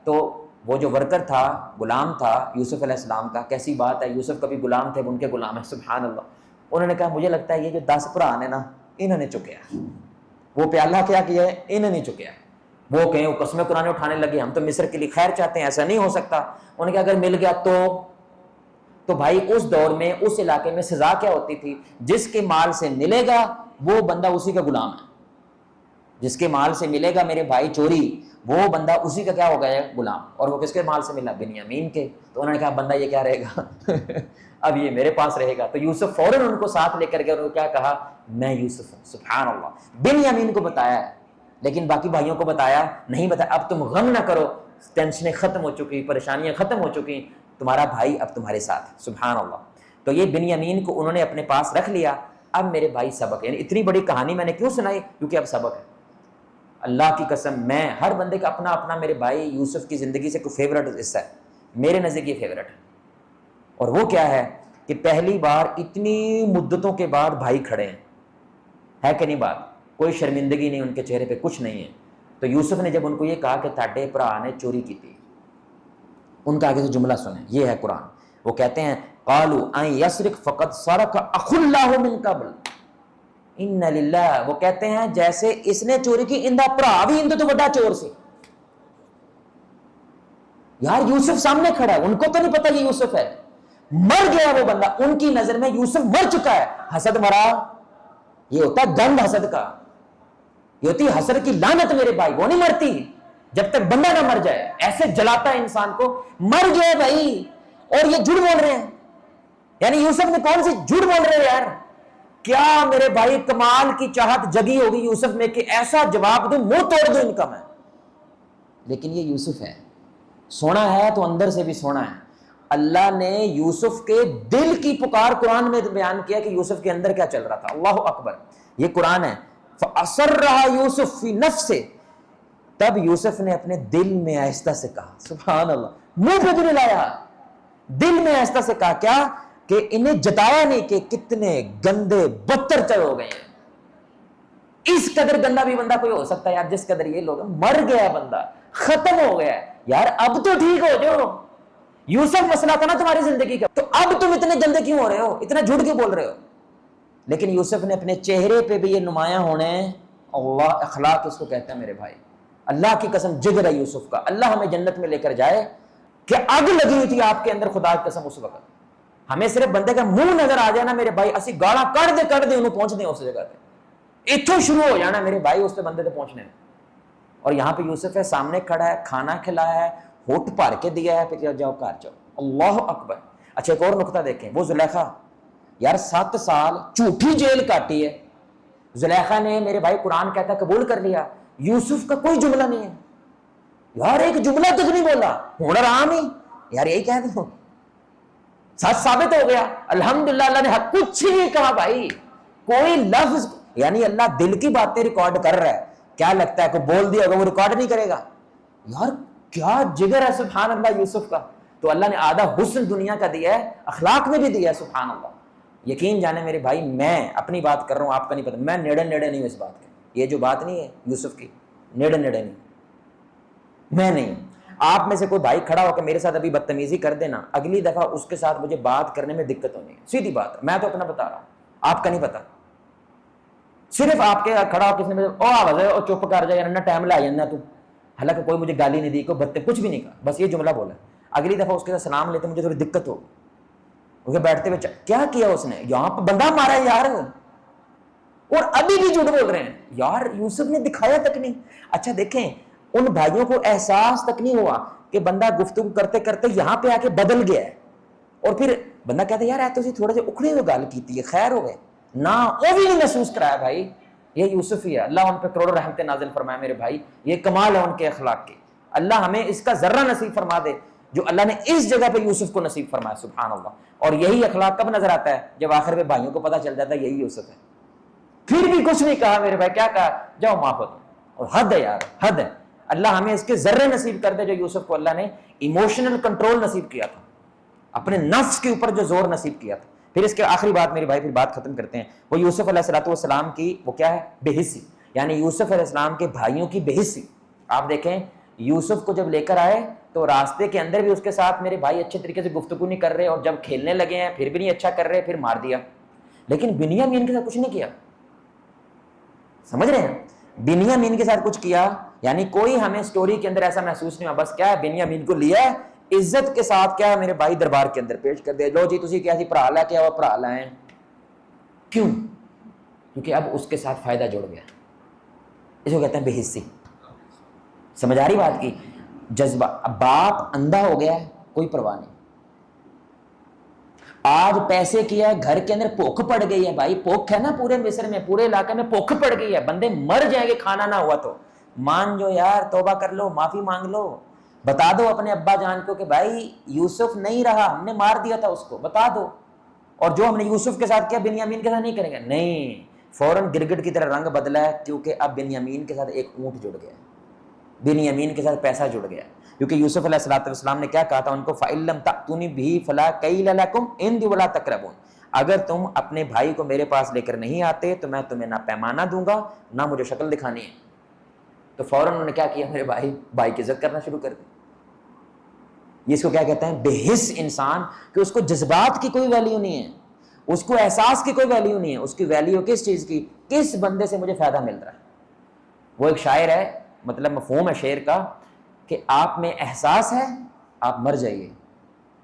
تو وہ جو ورکر تھا، غلام تھا یوسف علیہ السلام کا، کیسی بات ہے، یوسف کبھی غلام تھے، ان کے غلام ہیں، سبحان اللہ۔ انہوں نے کہا مجھے لگتا ہے یہ جو 10 بھرا نے نا، انہوں نے چکیا وہ پیالہ، کیا کیا ہے، انہوں نے چکیا۔ وہ کہیں وہ قسمیں قرآن اٹھانے لگے، ہم تو مصر کے لیے خیر چاہتے ہیں، ایسا نہیں ہو سکتا۔ انہوں نے کہا اگر مل گیا تو بھائی اس دور میں اس علاقے میں سزا کیا ہوتی تھی، جس کے مال سے ملے گا وہ بندہ اسی کا غلام ہے، جس کے مال سے ملے گا میرے بھائی چوری، وہ بندہ اسی کا کیا ہو گیا ہے، غلام۔ اور وہ کس کے مال سے ملا؟ بنیامین کے۔ تو انہوں نے کہا بندہ یہ کیا رہے گا اب یہ میرے پاس رہے گا۔ تو یوسف فوراً ان کو ساتھ لے کر گئے، انہوں نے کیا کہا، میں یوسف ہوں۔ سبحان اللہ، بنیامین کو بتایا ہے لیکن باقی بھائیوں کو بتایا نہیں، بتایا اب تم غم نہ کرو، ٹینشنیں ختم ہو چکی، پریشانیاں ختم ہو چکی، تمہارا بھائی اب تمہارے ساتھ۔ سبحان اللہ۔ تو یہ بنیامین کو انہوں نے اپنے پاس رکھ لیا۔ اب میرے بھائی سبق، یعنی اتنی بڑی کہانی میں نے کیوں سنائی، کیونکہ اب سبق ہے۔ اللہ کی قسم، میں ہر بندے کا اپنا اپنا میرے بھائی یوسف کی زندگی سے کوئی فیورٹ حصہ ہے، میرے نزدیک یہ فیورٹ ہے، اور وہ کیا ہے کہ پہلی بار اتنی مدتوں کے بعد بھائی کھڑے ہیں، ہے کہ نہیں بات، کوئی شرمندگی نہیں ان کے چہرے پہ، کچھ نہیں ہے۔ تو یوسف نے جب ان کو یہ کہا کہ تھاڈے بھرا نے چوری کی تھی، ان کا آگے سے جملہ سنیں، یہ ہے قرآن۔ وہ کہتے ہیں قالوا ان یسرق فقد سرق اخ اللہ من قبل ان للہ، وہ کہتے ہیں جیسے اس نے چوری کی، اندہ بھرا بھی اندہ تو بڑا چور سی۔ یار یوسف سامنے کھڑا ہے، ان کو تو نہیں پتا یہ یوسف ہے، مر گیا وہ بندہ، ان کی نظر میں یوسف مر چکا ہے۔ حسد مرا، یہ ہوتا ہے گند حسد کا، یہ ہوتی ہے حسد کی لعنت میرے بھائی، وہ نہیں مرتی جب تک بندہ نہ مر جائے، ایسے جلاتا ہے انسان کو۔ مر گیا بھائی، اور یہ جھوٹ بول رہے ہیں، یعنی یوسف نے کون سی جھوٹ بول رہے ہیں یار، کیا میرے بھائی کمال کی چاہت جگی ہوگی یوسف میں کہ ایسا جواب دوں منہ توڑ دوں ان کا میں. لیکن یہ یوسف ہے، سونا ہے تو اندر سے بھی سونا ہے. اللہ نے یوسف کے دل کی پکار قرآن میں بیان کیا کہ یوسف کے اندر کیا چل رہا تھا. اللہ اکبر، یہ قرآن ہے. فَأَسَرَّهَا يُوسُف فِي نَفْسِهِ، تب یوسف نے اپنے دل میں آہستہ سے کہا، سبحان اللہ، منہ پہ بھی نہیں لایا، دل میں آہستہ سے کہا. کیا کہ انہیں جتایا نہیں کہ کتنے گندے بدتر چل ہو گئے ہیں. اس قدر گندا بھی بندہ کوئی ہو سکتا ہے یار، جس قدر یہ لوگ، مر گیا بندہ، ختم ہو گیا یار، اب تو ٹھیک ہو جاؤ. یوسف مسئلہ تھا نا تمہاری زندگی کا، تو اب تم اتنے گندے کیوں ہو رہے ہو، اتنا جھوٹ کیوں بول رہے ہو. لیکن یوسف نے اپنے چہرے پہ بھی یہ نمایاں ہونے. اللہ اخلاق اس کو کہتا ہے میرے بھائی. اللہ کی قسم جگر ہے یوسف کا. اللہ ہمیں جنت میں لے کر جائے کہ آگ لگی ہوئی تھی آپ کے اندر، خدا کی قسم اس وقت. ہمیں صرف بندے کا منہ نظر آ جائے نا میرے بھائی، اسی گاڑا کر دے انہوں پہنچ دیں اس جگہ پہ، اتھوں شروع ہو جانا میرے بھائی اس پہ بندے تک پہنچنے میں. اور یہاں پہ یوسف ہے، سامنے کھڑا ہے، کھانا کھلایا ہے، ہوٹ پار کے دیا ہے، پھر جاؤ گھر جاؤ. اللہ اکبر. اچھا ایک اور نقطہ دیکھیں، وہ زلیخا یار 7 سال جھوٹی جیل کاٹی ہے. زلیخا نے میرے بھائی قرآن کہتا ہے قبول کر لیا. یوسف کا کوئی جملہ نہیں ہے یار، ایک جملہ تک نہیں بولا، ہوں آرام ہی یار یہی کہہ دو، سچ ثابت ہو گیا. الحمدللہ اللہ نے کچھ نہیں کہا بھائی، کوئی لفظ. یعنی اللہ دل کی باتیں ریکارڈ کر رہا ہے. کیا لگتا ہے کوئی بول دیا ہوگا وہ ریکارڈ نہیں کرے گا؟ یار کیا جگر ہے سبحان اللہ یوسف کا. تو اللہ نے آدھا حسن دنیا کا دیا ہے، اخلاق میں بھی دیا ہے سبحان اللہ. یقین جانے میرے بھائی، میں اپنی بات کر رہا ہوں، آپ کا نہیں پتا، میں نیڑے نہیں ہوں اس بات کے. یہ جو بات نہیں ہے یوسف کی، نیڑے نہیں، میں نہیں. آپ میں سے کوئی بھائی کھڑا ہو کہ میرے ساتھ ابھی بدتمیزی کر دینا، اگلی دفعہ اس کے ساتھ مجھے بات کرنے میں دقت ہونی ہے. سیدھی بات ہے، میں تو اپنا بتا رہا ہوں، آپ کا نہیں پتا. صرف آپ کے کھڑا ہو کس نے آواز ہے اور چپ کر جائے یار ٹائم لا جانا تو، حالانکہ کوئی مجھے گالی نہیں دی، کوئی بدتمیز کچھ بھی نہیں کہا، بس یہ جملہ بولا. اگلی دفعہ اس کے ساتھ سلام لیتے مجھے تھوڑی دقت ہوگی. بیٹھتے ہوئے کیا کیا اس نے، یہاں پہ بندہ مارا ہے یار، اور ابھی بھی جھوٹ بول رہے ہیں یار. یوسف نے دکھایا تک نہیں. اچھا دیکھیں ان بھائیوں کو احساس تک نہیں ہوا کہ بندہ گفتگو کرتے کرتے یہاں پہ آ کے بدل گیا ہے، اور پھر بندہ کہتا ہے یار تو تھوڑے سے اکھڑے ہوئے گال کی تھی خیر ہو گئے نہ، وہ بھی نہیں محسوس کرایا. بھائی یہ یوسف ہی ہے، اللہ ان پہ کروڑوں رحمتیں نازل فرمائے میرے بھائی. یہ کمال ہے ان کے اخلاق کے. اللہ ہمیں اس کا ذرہ نصیب فرما دے جو اللہ نے اس جگہ پہ یوسف کو نصیب فرمایا سبحان اللہ. اور یہی اخلاق کب نظر آتا ہے؟ جب آخر میں بھائیوں کو پتہ چل جاتا ہے یہی یوسف ہے. پھر بھی کچھ نہیں کہا میرے بھائی، کیا کہا؟ جاؤ معاف ہو. اور حد ہے یار، حد ہے. اللہ ہمیں اس کے ذرے نصیب کر دے جو یوسف کو اللہ نے ایموشنل کنٹرول نصیب کیا تھا، اپنے نفس کے اوپر جو زور نصیب کیا تھا. پھر اس کے آخری بات میرے بھائی، پھر بات ختم کرتے ہیں، وہ یوسف علیہ السلام کی وہ کیا ہے؟ بے حسی. یعنی یوسف علیہ السلام کے بھائیوں کی بے حسی. آپ دیکھیں یوسف کو جب لے کر آئے تو راستے کے اندر بھی اس کے ساتھ میرے بھائی اچھے طریقے سے گفتگو نہیں کر رہے، اور جب کھیلنے لگے ہیں پھر بھی نہیں اچھا کر رہے، پھر مار دیا. لیکن بنیامین کے ساتھ کچھ نہیں کیا. سمجھ رہے ہیں؟ بنیامین کے ساتھ کچھ کیا یعنی کوئی ہمیں سٹوری کے اندر ایسا محسوس نہیں ہوا. بس کیا ہے، بنیامین کو لیا ہے عزت کے ساتھ، کیا ہے میرے بھائی دربار کے اندر پیش کر دے. لو جی تسی کیا سی بھرا لے کے آؤ، بھرا لائیں. کیوں؟ کیونکہ اب اس کے ساتھ فائدہ جڑ گیا. اس کو کہتے ہیں بے حسی. سمجھ آ رہی بات کی؟ جذبہ. اب باپ اندھا ہو گیا ہے، کوئی پرواہ نہیں. آج پیسے کیا ہے، گھر کے اندر بھوک پڑ گئی ہے. بھائی بھوک ہے نا پورے مصر میں، پورے علاقے میں بھوک پڑ گئی ہے، بندے مر جائیں گے کھانا نہ ہوا تو. مان جو یار، توبہ کر لو، معافی مانگ لو، بتا دو اپنے ابا جان کو کہ بھائی یوسف نہیں رہا، ہم نے مار دیا تھا اس کو، بتا دو. اور جو ہم نے یوسف کے ساتھ کیا بنیامین کے ساتھ نہیں کریں گے. نہیں، فوراً گرگٹ کی طرح رنگ بدلا ہے، کیونکہ اب بنیامین کے ساتھ ایک اونٹ جڑ گیا ہے، بنیامین کے ساتھ پیسہ جڑ گیا. کیونکہ یوسف علیہ السلام نے کیا کہا تھا ان کو؟ فَإِن لَّمْ تَأْتُونِي بِهِ فَلَا كَيْلَ لَكُمْ عِندِي وَلَا تَقْرَبُونِ. اگر تم اپنے بھائی کو میرے پاس لے کر نہیں آتے تو میں تمہیں نہ پیمانہ دوں گا نہ مجھے شکل دکھانی ہے. تو فوراً انہوں نے کیا کیا میرے بھائی کی عزت کرنا شروع کر دی. یہ اس کو کیا کہتے ہیں؟ بے حس انسان، کہ اس کو جذبات کی کوئی ویلیو نہیں ہے، اس کو احساس کی کوئی ویلیو نہیں ہے. اس کی ویلیو کس چیز کی؟ کس بندے سے مجھے فائدہ مل رہا ہے. وہ ایک شاعر ہے، مطلب مفہوم ہے شعر کا کہ آپ میں احساس ہے آپ مر جائیے،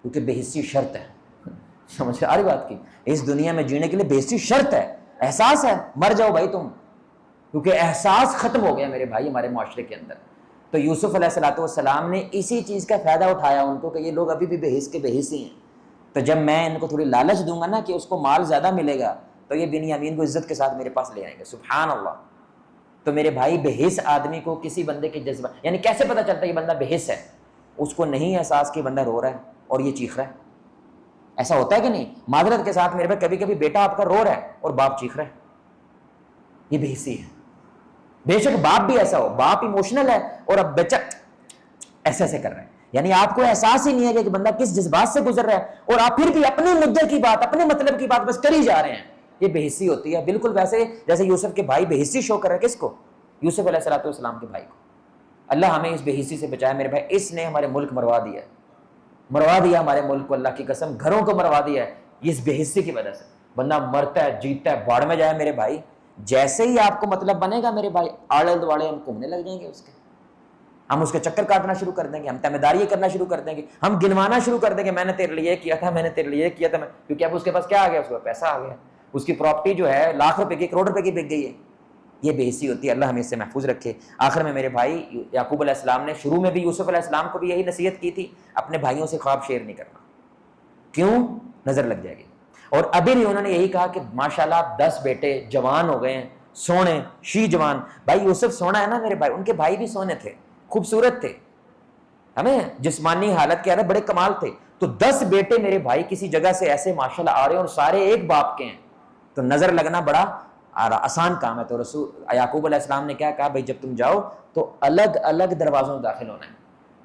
کیونکہ بے حسی شرط ہے. سمجھ آ رہی بات کی؟ اس دنیا میں جینے کے لیے بے حسی شرط ہے. احساس ہے مر جاؤ بھائی تم، کیونکہ احساس ختم ہو گیا میرے بھائی ہمارے معاشرے کے اندر. تو یوسف علیہ السلام نے اسی چیز کا فائدہ اٹھایا ان کو کہ یہ لوگ ابھی بھی بے حس کے بے حسی ہیں. تو جب میں ان کو تھوڑی لالچ دوں گا نا کہ اس کو مال زیادہ ملے گا تو یہ بنیامین کو عزت کے ساتھ میرے پاس لے آئیں گے. سبحان اللہ. تو میرے بھائی بے حس آدمی کو کسی بندے کے جذبہ یعنی کیسے پتہ چلتا ہے یہ بندہ بے حس ہے؟ اس کو نہیں احساس کہ بندہ رو رہا ہے اور یہ چیخ رہا ہے. ایسا ہوتا ہے کہ نہیں؟ معذرت کے ساتھ میرے بھائی کبھی کبھی بیٹا آپ کا رو رہا ہے اور باپ چیخ رہا ہے, یہ بے حسی ہے. بے شک باپ بھی ایسا ہو, باپ ایموشنل ہے اور اب بچہ ایسے ایسے کر رہا ہے, یعنی آپ کو احساس ہی نہیں ہے کہ بندہ کس جذبات سے گزر رہا ہے اور آپ پھر بھی اپنے مدعے کی بات, اپنے مطلب کی بات بس کر ہی جا رہے ہیں. یہ بے حسی ہوتی ہے. بالکل ویسے جیسے یوسف کے بھائی بے حسی شو کر رہے ہیں. کس کو؟ یوسف علیہ السلام کے بھائی کو. اللہ ہمیں اس بے حسی سے بچائے میرے بھائی. اس نے ہمارے ملک مروا دیا ہے, مروا دیا ہمارے ملک کو, اللہ کی قسم گھروں کو مروا دیا ہے اس بے حسی کی وجہ سے. بندہ مرتا ہے جیتتا ہے باڑ میں جائے میرے بھائی. جیسے ہی آپ کو مطلب بنے گا میرے بھائی, آڑے دوڑے ہم گھومنے لگ جائیں گے اس کے, ہم اس کے چکر کاٹنا شروع کر دیں گے, ہم تیمہ داری کرنا شروع کر دیں گے, ہم گنوانا شروع کر دیں گے میں نے تیرے لیے کیا تھا, میں نے تیرے لیے کیا تھا, کیونکہ اب اس کے پاس کیا آ گیا, اس کو پیسہ آ گیا, اس کی پراپرٹی جو ہے لاکھ روپے کی, کروڑ روپے کی بک گئی ہے. یہ بے حسی ہوتی ہے. اللہ ہمیں اس سے محفوظ رکھے. آخر میں میرے بھائی یعقوب علیہ السلام نے شروع میں بھی یوسف علیہ السلام کو بھی یہی نصیحت کی تھی, اپنے بھائیوں سے خواب شیئر نہیں کرنا. کیوں؟ نظر لگ جائے گی. اور ابھی بھی انہوں نے یہی کہا کہ ماشاءاللہ آپ 10 بیٹے جوان ہو گئے ہیں, سونے شی جوان. بھائی یوسف سونا ہے نا میرے بھائی, ان کے بھائی بھی سونے تھے, خوبصورت تھے, ہمیں جسمانی حالت کے بڑے کمال تھے. تو 10 بیٹے میرے بھائی کسی جگہ سے ایسے ماشاءاللہ آ رہے ہیں اور سارے ایک باپ کے ہیں, تو نظر لگنا بڑا آسان کام ہے. تو رسول یعقوب علیہ السلام نے کیا کہا, بھائی جب تم جاؤ تو الگ الگ دروازوں میں داخل ہونا ہے.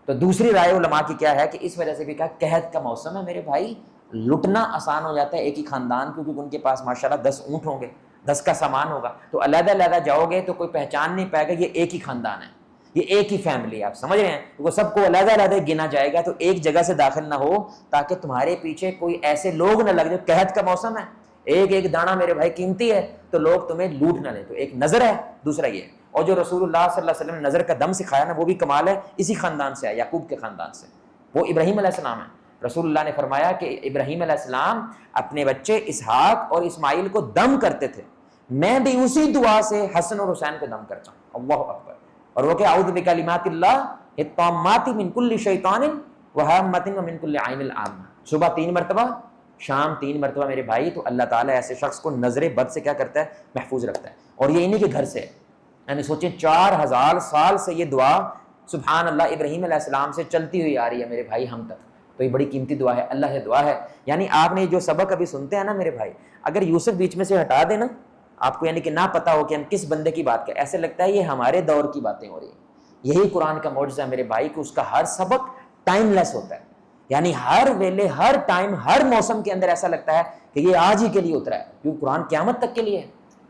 تو دوسری رائے علماء کی کیا ہے کہ اس وجہ سے بھی کہا قحط کا موسم ہے میرے بھائی, لٹنا آسان ہو جاتا ہے ایک ہی خاندان کو, کیونکہ ان کے پاس ماشاءاللہ 10 اونٹ ہوں گے, 10 کا سامان ہوگا. تو علیحدہ علیحدہ جاؤ گے تو کوئی پہچان نہیں پائے گا, یہ ایک ہی خاندان ہے, یہ ایک ہی فیملی. آپ سمجھ رہے ہیں؟ وہ سب کو علیحدہ علیحدہ گنا جائے گا, تو ایک جگہ سے داخل نہ ہو تاکہ تمہارے پیچھے کوئی ایسے لوگ نہ لگ جائے. قحط کا موسم ہے, ایک ایک دانہ میرے بھائی قیمتی ہے, تو لوگ تمہیں لوٹ نہ لیں. تو ایک نظر ہے, دوسرا یہ. اور جو رسول اللہ صلی اللہ علیہ وسلم نے نظر کا دم سکھایا نا, وہ بھی کمال ہے, اسی خاندان سے ہے, یعقوب کے خاندان سے. وہ ابراہیم علیہ السلام ہے. رسول اللہ نے فرمایا کہ ابراہیم علیہ السلام اپنے بچے اسحاق اور اسماعیل کو دم کرتے تھے, میں بھی اسی دعا سے حسن اور حسین کو دم کرتا ہوں. اللہ اکبر. اور وہ کہ اعوذ بکلمات اللہ التامات من کل شیطان وہامۃ ومن کل عین العامہ. صبح 3 مرتبہ, شام 3 مرتبہ میرے بھائی. تو اللہ تعالیٰ ایسے شخص کو نظر بد سے کیا کرتا ہے, محفوظ رکھتا ہے. اور یہ انہی کے گھر سے, یعنی سوچیں 4000 سال سے یہ دعا سبحان اللہ ابراہیم علیہ السلام سے چلتی ہوئی آ رہی ہے میرے بھائی ہم تک. تو یہ بڑی قیمتی دعا ہے, اللہ سے دعا ہے. یعنی آپ نے جو سبق ابھی سنتے ہیں نا میرے بھائی, اگر یوسف بیچ میں سے ہٹا دے نا, آپ کو یعنی کہ نہ پتا ہو کہ ہم کس بندے کی بات کریں, ایسے لگتا ہے یہ ہمارے دور کی باتیں ہو رہی ہیں. یہی قرآن کا معجزہ ہے میرے بھائی, کہ اس کا ہر سبق ٹائم لیس ہوتا ہے. یعنی ہر ویلے, ہر ٹائم, ہر موسم کے اندر ایسا لگتا ہے کہ یہ آج ہی کے لیے اترا ہے, کیونکہ قرآن قیامت تک کے لیے ہے.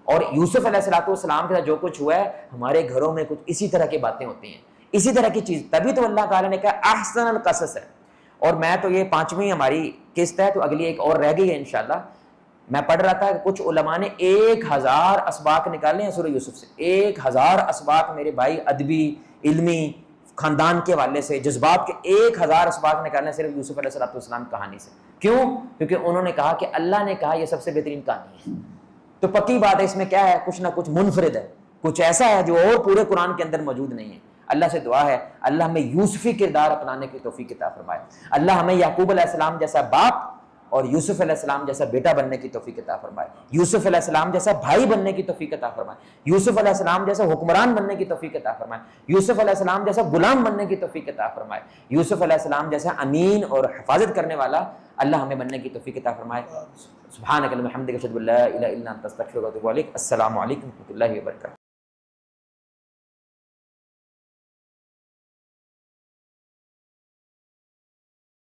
اور یوسف علیہ السلام کے ساتھ جو کچھ ہوا ہے, ہمارے گھروں میں کچھ اسی طرح کی باتیں ہوتی ہیں, اسی طرح کی چیز. تبھی تو اللہ تعالیٰ نے کہا احسن القصص ہے. اور میں تو یہ 5ویں ہماری قسط ہے, تو اگلی ایک اور رہ گئی ہے انشاءاللہ. میں پڑھ رہا تھا کہ کچھ علماء نے 1000 اسباق نکالے ہیں سورہ یوسف سے. 1000 اسباق میرے بھائی, ادبی, علمی, خاندان کے حوالے سے, جذبات کے 1000 اسباق نکالنے صرف یوسف علیہ السلام کہانی سے. کیوں؟ کیونکہ انہوں نے کہا کہ اللہ نے کہا یہ سب سے بہترین کہانی ہے. تو پکی بات ہے, اس میں کیا ہے, کچھ نہ کچھ منفرد ہے, کچھ ایسا ہے جو اور پورے قرآن کے اندر موجود نہیں ہے. اللہ سے دعا ہے اللہ ہمیں یوسفی کردار اپنانے کی توفیق عطا فرمائے. اللہ ہمیں یعقوب علیہ السلام جیسا باپ اور یوسف علیہ السلام جیسا بیٹا بننے کی توفیق عطا فرمائے. یوسف علیہ السلام جیسا بھائی بننے کی توفیق عطا فرمائے. یوسف علیہ السلام جیسا حکمران بننے کی توفیق عطا فرمائے. یوسف علیہ السلام جیسا غلام بننے کی توفیق عطا فرمائے. یوسف علیہ السلام جیسا امین اور حفاظت کرنے والا اللہ ہمیں بننے کی توفیق عطا فرمائے. سبحانک اللہم وبحمدک اشہد ان لا الہ الا انت استغفرک واتوب الیک. السلام علیکم ورحمۃ اللہ وبرکاتہ.